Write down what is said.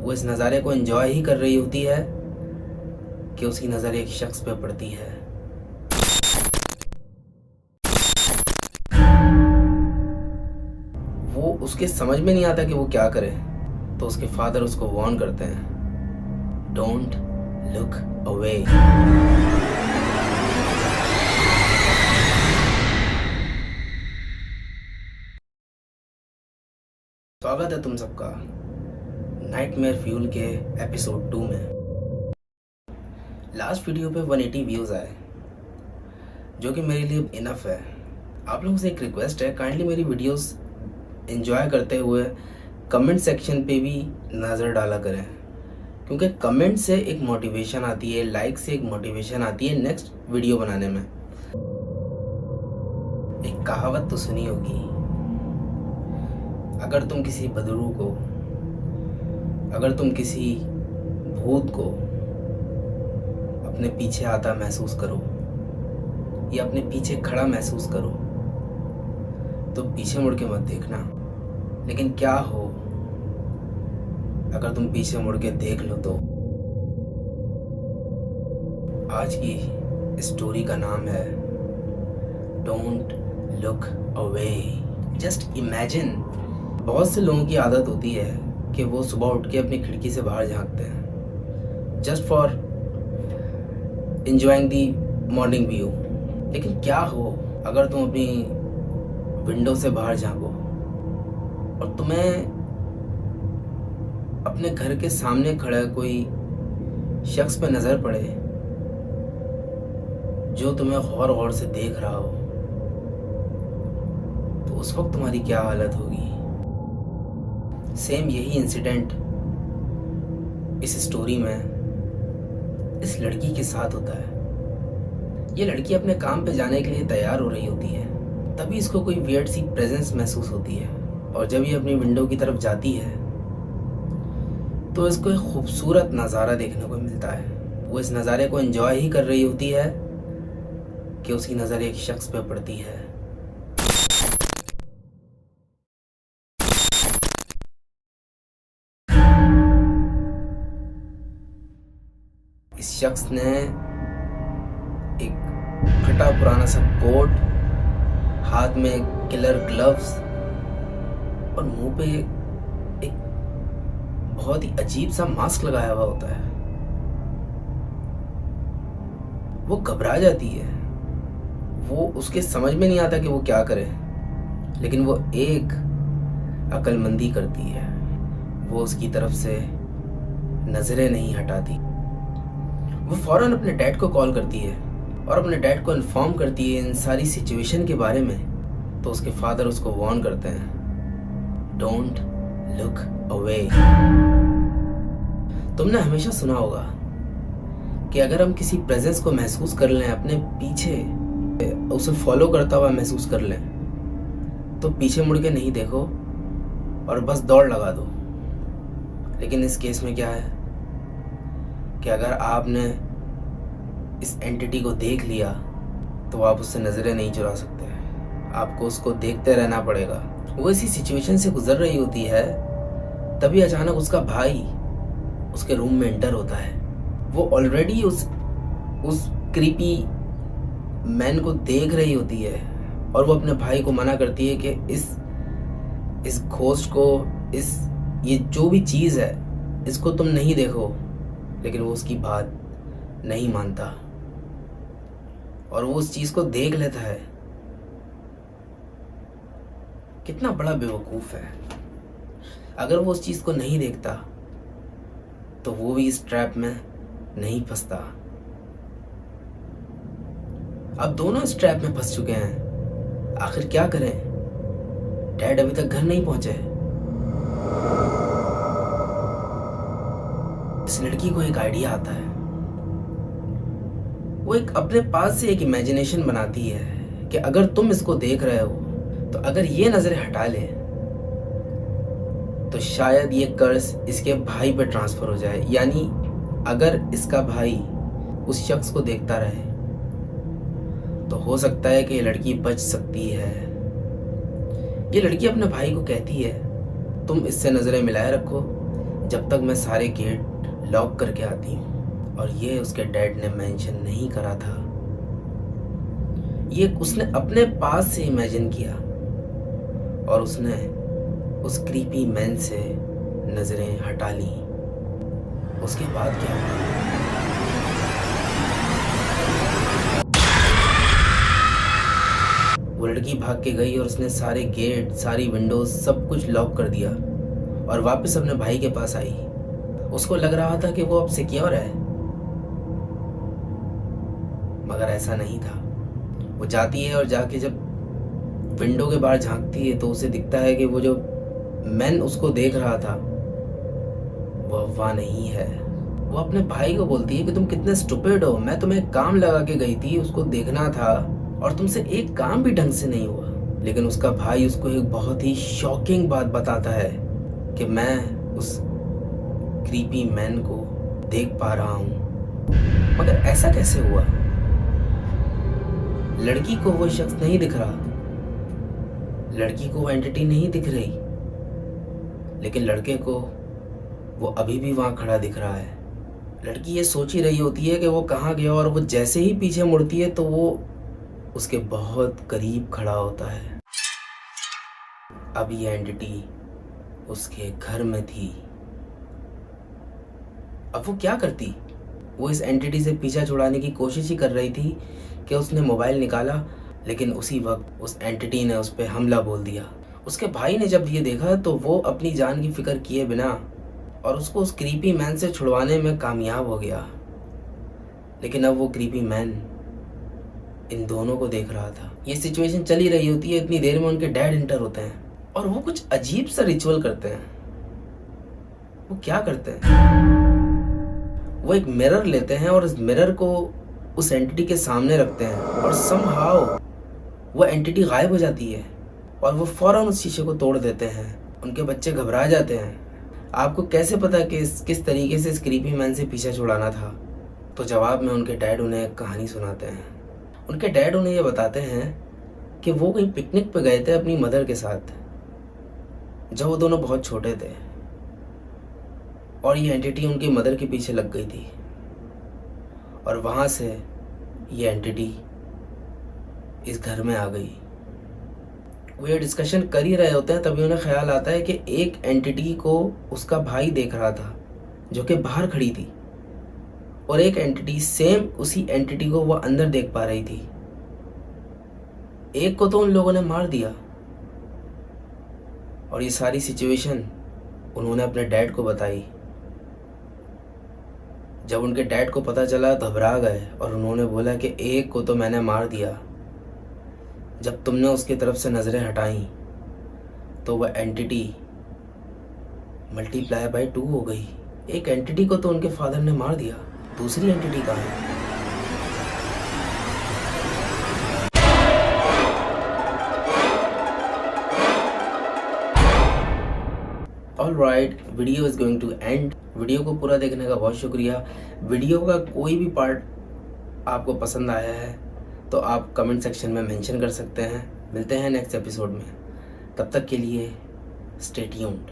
वो इस नज़ारे को एंजॉय ही कर रही होती है कि उसकी नज़र एक शख्स पे पड़ती है। वो उसके समझ में नहीं आता कि वो क्या करे, तो उसके फादर उसको वार्न करते हैं, डोंट लुक अवे। स्वागत है तुम सबका नाइटमेयर फ्यूल के एपिसोड 2 में। लास्ट वीडियो पे 180 व्यूज़ आए, जो कि मेरे लिए इनफ है। आप लोगों से एक रिक्वेस्ट है, काइंडली मेरी वीडियोस एंजॉय करते हुए कमेंट सेक्शन पे भी नज़र डाला करें, क्योंकि कमेंट से एक मोटिवेशन आती है, लाइक से एक मोटिवेशन आती है नेक्स्ट वीडियो बनाने में। एक कहावत तो सुनी होगी, अगर तुम किसी बदरू को, अगर तुम किसी भूत को अपने पीछे आता महसूस करो या अपने पीछे खड़ा महसूस करो, तो पीछे मुड़ के मत देखना। लेकिन क्या हो अगर तुम पीछे मुड़ के देख लो तो। आज की स्टोरी का नाम है don't look away. Just imagine, बहुत से लोगों की आदत होती है कि वो सुबह उठ के अपनी खिड़की से बाहर झांकते हैं, just for enjoying the morning view. लेकिन क्या हो अगर तुम अपनी विंडो से बाहर झांको और तुम्हें अपने घर के सामने खड़ा कोई शख्स पे नज़र पड़े जो तुम्हें गौर गौर से देख रहा हो, तो उस वक्त तुम्हारी क्या हालत होगी। सेम यही इंसिडेंट इस स्टोरी में इस लड़की के साथ होता है। ये लड़की अपने काम पे जाने के लिए तैयार हो रही होती है, तभी इसको कोई वियर्ड सी प्रेजेंस महसूस होती है, और जब ये अपनी विंडो की तरफ जाती है तो इसको एक खूबसूरत नज़ारा देखने को मिलता है। वो इस नज़ारे को एंजॉय ही कर रही होती है कि उसकी नज़र एक शख्स पे पड़ती है। इस शख्स ने एक फटा पुराना सा कोट, हाथ में किलर ग्लव्स और मुंह पे एक बहुत ही अजीब सा मास्क लगाया हुआ होता है। वो घबरा जाती है, वो उसके समझ में नहीं आता कि वो क्या करे, लेकिन वो एक अक्लमंदी करती है, वो उसकी तरफ से नजरें नहीं हटाती। वो फौरन अपने डैड को कॉल करती है और अपने डैड को इन्फॉर्म करती है इन सारी सिचुएशन के बारे में। तो उसके फादर उसको वार्न करते हैं, डोंट लुक अवे। तुमने हमेशा सुना होगा कि अगर हम किसी प्रेजेंस को महसूस कर लें, अपने पीछे उसे फॉलो करता हुआ महसूस कर लें, तो पीछे मुड़ के नहीं देखो और बस दौड़ लगा दो। लेकिन इस केस में क्या है कि अगर आपने इस एंटिटी को देख लिया तो आप उससे नज़रें नहीं चुरा सकते, आपको उसको देखते रहना पड़ेगा। वो इसी सिचुएशन से गुजर रही होती है, तभी अचानक उसका भाई उसके रूम में एंटर होता है। वो ऑलरेडी उस क्रीपी मैन को देख रही होती है और वो अपने भाई को मना करती है कि इस घोस्ट को, ये जो भी चीज़ है, इसको तुम नहीं देखो। लेकिन वो उसकी बात नहीं मानता और वो उस चीज़ को देख लेता है। कितना बड़ा बेवकूफ़ है। अगर वो उस चीज़ को नहीं देखता तो वो भी इस ट्रैप में नहीं फंसता। अब दोनों इस ट्रैप में फंस चुके हैं, आखिर क्या करें। डैड अभी तक घर नहीं पहुंचे। इस लड़की को एक आइडिया आता है। वो एक अपने पास से एक इमेजिनेशन बनाती है कि अगर तुम इसको देख रहे हो तो अगर ये नजरें हटा ले तो शायद ये कर्ज इसके भाई पे ट्रांसफर हो जाए। यानी अगर इसका भाई उस शख्स को देखता रहे तो हो सकता है कि ये लड़की बच सकती है। ये लड़की अपने भाई को कहती है, तुम इससे नजरें मिलाए रखो, जब तक मैं सारे गेट लॉक करके आती हूँ। और ये उसके डैड ने मेंशन नहीं करा था, ये उसने अपने पास से इमेजिन किया और उसने उस क्रीपी मैन से नजरें हटा ली। उसके बाद क्या हुआ? वो लड़की भाग के गई और उसने सारे गेट, सारी विंडोज, सब कुछ लॉक कर दिया और वापस अपने भाई के पास आई। उसको लग रहा था कि वो अब सिक्योर है, मगर ऐसा नहीं था। वो जाती है और जाके जब विंडो के बाहर झांकती है तो उसे दिखता है कि वो जो मैन उसको देख रहा था वो अफवाह नहीं है। वो अपने भाई को बोलती है कि तुम कितने स्टूपिड हो, मैं तुम्हें काम लगा के गई थी, उसको देखना था और तुमसे एक काम भी ढंग से नहीं हुआ। लेकिन उसका भाई उसको एक बहुत ही शॉकिंग बात बताता है कि मैं उस क्रीपी मैन को देख पा रहा हूं। मगर ऐसा कैसे हुआ? लड़की को वो शख्स नहीं दिख रहा, लड़की को वो एंटिटी नहीं दिख रही, लेकिन लड़के को वो अभी भी वहां खड़ा दिख रहा है। लड़की ये सोच ही रही होती है कि वो कहाँ गया और वो जैसे ही पीछे मुड़ती है तो वो उसके बहुत करीब खड़ा होता है। अब ये एंटिटी उसके घर में थी। अब वो क्या करती? वो इस एंटिटी से पीछा छुड़ाने की कोशिश ही कर रही थी कि उसने मोबाइल निकाला, लेकिन उसी वक्त उस एंटिटी ने उस पर हमला बोल दिया। उसके भाई ने जब ये देखा तो वो अपनी जान की फिक्र किए बिना और उसको उस क्रीपी मैन से छुड़वाने में कामयाब हो गया। लेकिन अब वो क्रीपी मैन इन दोनों को देख रहा था। ये सिचुएशन चली रही होती है, इतनी देर में उनके डैड इंटर होते हैं और वो कुछ अजीब सा रिचुअल करते हैं। वो क्या करते हैं? वो एक मिरर लेते हैं और इस मिरर को उस एंटिटी के सामने रखते हैं और समहाउ वो एंटिटी गायब हो जाती है और वो फौरन उस शीशे को तोड़ देते हैं। उनके बच्चे घबरा जाते हैं। आपको कैसे पता कि किस तरीके से इस क्रीपी मैन से पीछा छुड़ाना था? तो जवाब में उनके डैड उन्हें एक कहानी सुनाते हैं। उनके डैड उन्हें ये बताते हैं कि वो कहीं पिकनिक पे गए थे अपनी मदर के साथ जब वो दोनों बहुत छोटे थे और ये एंटिटी उनकी मदर के पीछे लग गई थी और वहाँ से ये एंटिटी इस घर में आ गई। वो ये डिस्कशन कर ही रहे होते हैं तभी उन्हें ख्याल आता है कि एक एंटिटी को उसका भाई देख रहा था जो कि बाहर खड़ी थी और एक एंटिटी सेम उसी एंटिटी को वो अंदर देख पा रही थी। एक को तो उन लोगों ने मार दिया और ये सारी सिचुएशन उन्होंने अपने डैड को बताई। जब उनके डैड को पता चला तो घबरा गए और उन्होंने बोला कि एक को तो मैंने मार दिया, जब तुमने उसकी तरफ से नज़रें हटाई तो वह एंटिटी मल्टीप्लाई बाय 2 हो गई। एक एंटिटी को तो उनके फादर ने मार दिया, दूसरी एंटिटी कहाँ है? Alright, video is going to end. Video को पूरा देखने का बहुत शुक्रिया। वीडियो का कोई भी पार्ट आपको पसंद आया है तो आप कमेंट सेक्शन में मेंशन कर सकते हैं। मिलते हैं नेक्स्ट एपिसोड में, तब तक के लिए स्टे ट्यून्ड।